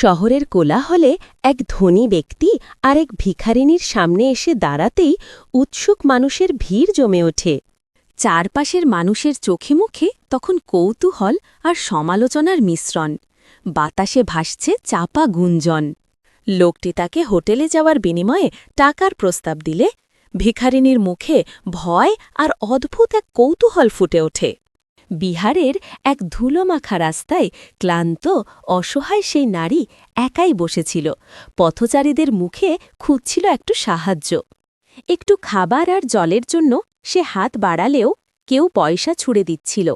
শহরের কোলাহলে এক ধনী ব্যক্তি আর এক ভিখারিনীর সামনে এসে দাঁড়াতেই উৎসুক মানুষের ভিড় জমে ওঠে। চারপাশের মানুষের চোখে মুখে তখন কৌতূহল আর সমালোচনার মিশ্রণ। বাতাসে ভাসছে চাপা গুঞ্জন। লোকটি তাকে হোটেলে যাওয়ার বিনিময়ে টাকার প্রস্তাব দিলে ভিখারিনীর মুখে ভয় আর অদ্ভুত এক কৌতূহল ফুটে ওঠে। বিহারের এক ধুলোমাখা রাস্তায় ক্লান্ত অসহায় সেই নারী একাই বসেছিল, পথচারীদের মুখে খুঁজছিল একটু সাহায্য। একটু খাবার আর জলের জন্য সে হাত বাড়ালেও কেউ পয়সা ছুঁড়ে দিচ্ছিল,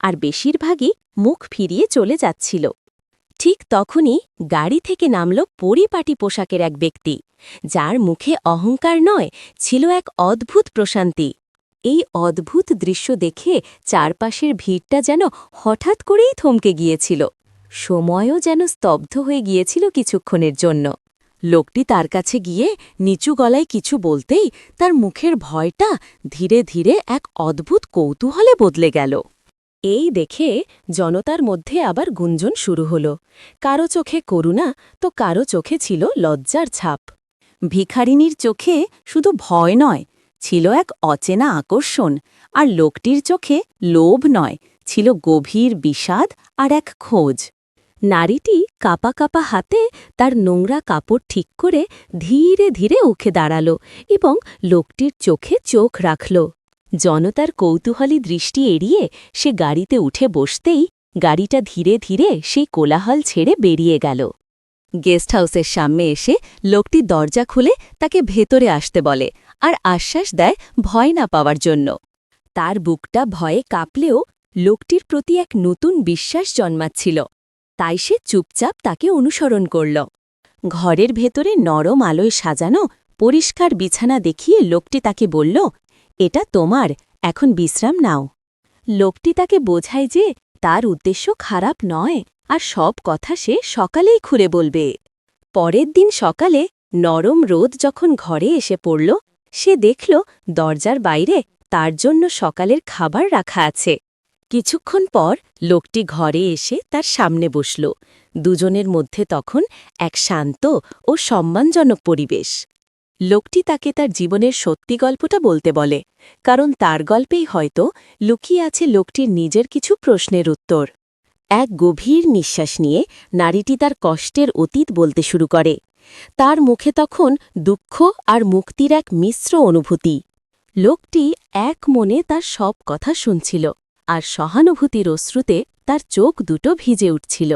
আর বেশিরভাগই মুখ ফিরিয়ে চলে যাচ্ছিল। ঠিক তখনই গাড়ি থেকে নামল পরিপাটি পোশাকের এক ব্যক্তি, যার মুখে অহংকার নয়, ছিল এক অদ্ভুত প্রশান্তি। এই অদ্ভুত দৃশ্য দেখে চারপাশের ভিড়টা যেন হঠাৎ করেই থমকে গিয়েছিল। সময়ও যেন স্তব্ধ হয়ে গিয়েছিল কিছুক্ষণের জন্য। লোকটি তার কাছে গিয়ে নিচু গলায় কিছু বলতেই তার মুখের ভয়টা ধীরে ধীরে এক অদ্ভুত কৌতূহলে বদলে গেল। এই দেখে জনতার মধ্যে আবার গুঞ্জন শুরু হল। কারো চোখে করুণা তো কারো চোখে ছিল লজ্জার ছাপ। ভিখারিনীর চোখে শুধু ভয় নয়, ছিল এক অচেনা আকর্ষণ, আর লোকটির চোখে লোভ নয়, ছিল গভীর বিষাদ আর এক খোঁজ। নারীটি কাপা কাপা হাতে তার নোংরা কাপড় ঠিক করে ধীরে ধীরে উঠে দাঁড়াল এবং লোকটির চোখে চোখ রাখল। জনতার কৌতূহলী দৃষ্টি এড়িয়ে সে গাড়িতে উঠে বসতেই গাড়িটা ধীরে ধীরে সেই কোলাহল ছেড়ে বেরিয়ে গেল। গেস্ট হাউসের সামনে এসে লোকটি দরজা খুলে তাকে ভেতরে আসতে বলে আর আশ্বাস দেয় ভয় না পাওয়ার জন্য। তার বুকটা ভয়ে কাঁপলেও লোকটির প্রতি এক নতুন বিশ্বাস জন্মাচ্ছিল, তাই সে চুপচাপ তাকে অনুসরণ করল। ঘরের ভেতরে নরম আলোয় সাজানো পরিষ্কার বিছানা দেখিয়ে লোকটি তাকে বলল, এটা তোমার, এখন বিশ্রাম নাও। লোকটি তাকে বোঝায় যে তার উদ্দেশ্য খারাপ নয়, আর সব কথা সে সকালেই খুলে বলবে। পরের দিন সকালে নরম রোদ যখন ঘরে এসে পড়ল, সে দেখল দরজার বাইরে তার জন্য সকালের খাবার রাখা আছে। কিছুক্ষণ পর লোকটি ঘরে এসে তার সামনে বসল। দুজনের মধ্যে তখন এক শান্ত ও সম্মানজনক পরিবেশ। লোকটি তাকে তার জীবনের সত্যি গল্পটা বলতে বলে, কারণ তার গল্পেই হয়তো লুকিয়ে আছে লোকটির নিজের কিছু প্রশ্নের উত্তর। এক গভীর নিঃশ্বাস নিয়ে নারীটি তার কষ্টের অতীত বলতে শুরু করে। তার মুখে তখন দুঃখ আর মুক্তির এক মিশ্র অনুভূতি। লোকটি এক মনে তার সব কথা শুনছিল, আর সহানুভূতির অশ্রুতে তার চোখ দুটো ভিজে উঠছিল।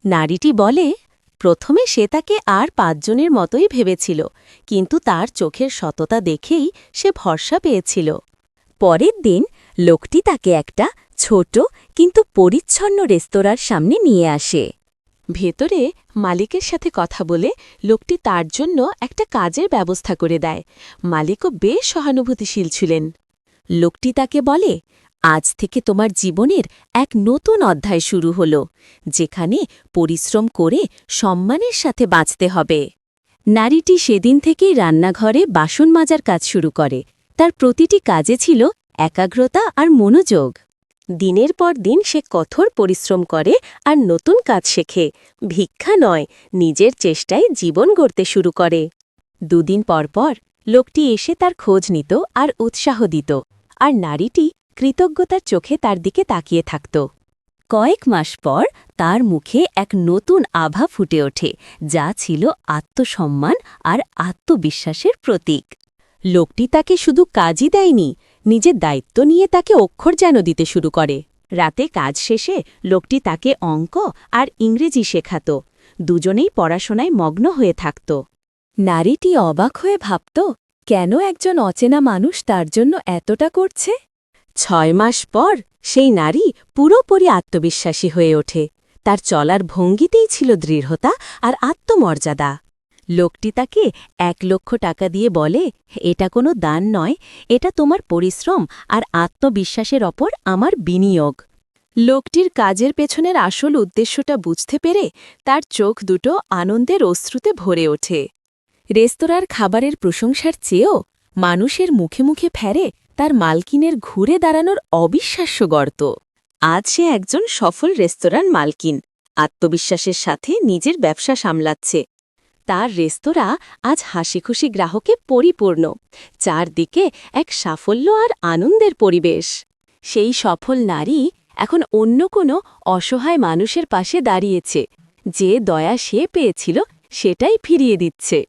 নারীটি বলে, প্রথমে সে তাকে আর ৫ জনের মতোই ভেবেছিল, কিন্তু তার চোখের সততা দেখেই সে ভরসা পেয়েছিল। পরের দিন লোকটি তাকে একটা ছোট কিন্তু পরিচ্ছন্ন রেস্তোরাঁর সামনে নিয়ে আসে। ভেতরে মালিকের সাথে কথা বলে লোকটি তার জন্য একটা কাজের ব্যবস্থা করে দেয়। মালিকও বেশ সহানুভূতিশীল ছিলেন। লোকটি তাকে বলে, আজ থেকে তোমার জীবনের এক নতুন অধ্যায় শুরু হল, যেখানে পরিশ্রম করে সম্মানের সাথে বাঁচতে হবে। নারীটি সেদিন থেকেই রান্নাঘরে বাসন মাজার কাজ শুরু করে। তার প্রতিটি কাজে ছিল একাগ্রতা আর মনোযোগ। দিনের পর দিন সে কঠোর পরিশ্রম করে আর নতুন কাজ শেখে। ভিক্ষা নয়, নিজের চেষ্টায় জীবন গড়তে শুরু করে। ২ দিন পর লোকটি এসে তার খোঁজ নিত আর উৎসাহ দিত, আর নারীটি কৃতজ্ঞতার চোখে তার দিকে তাকিয়ে থাকত। কয়েক মাস পর তার মুখে এক নতুন আভা ফুটে ওঠে, যা ছিল আত্মসম্মান আর আত্মবিশ্বাসের প্রতীক। লোকটি তাকে শুধু কাজই দেয়নি, নিজের দায়িত্ব নিয়ে তাকে অক্ষর যেন দিতে শুরু করে। রাতে কাজ শেষে লোকটি তাকে অঙ্ক আর ইংরেজি শেখাত। দুজনেই পড়াশোনায় মগ্ন হয়ে থাকত। নারীটি অবাক হয়ে ভাবত, কেন একজন অচেনা মানুষ তার জন্য এতটা করছে। ৬ মাস পর সেই নারী পুরোপুরি আত্মবিশ্বাসী হয়ে ওঠে। তার চলার ভঙ্গিতেই ছিল দৃঢ়তা আর আত্মমর্যাদা। লোকটি তাকে ১ লক্ষ টাকা দিয়ে বলে, এটা কোনো দান নয়, এটা তোমার পরিশ্রম আর আত্মবিশ্বাসের ওপর আমার বিনিয়োগ। লোকটির কাজের পেছনের আসল উদ্দেশ্যটা বুঝতে পেরে তার চোখ দুটো আনন্দের অশ্রুতে ভরে ওঠে। রেস্তোরাঁর খাবারের প্রশংসার চেয়েও মানুষের মুখে মুখে ফেরে তার মালকিনের ঘুরে দাঁড়ানোর অবিশ্বাস্য গর্ত। আজ সে একজন সফল রেস্তোরাঁর মালকিন, আত্মবিশ্বাসের সাথে নিজের ব্যবসা সামলাচ্ছে। তার রেস্তোরাঁ আজ হাসিখুশি গ্রাহকে পরিপূর্ণ, চারদিকে এক সাফল্য আর আনন্দের পরিবেশ। সেই সফল নারী এখন অন্য কোনো অসহায় মানুষের পাশে দাঁড়িয়েছে, যে দয়া সে পেয়েছিল সেটাই ফিরিয়ে দিচ্ছে।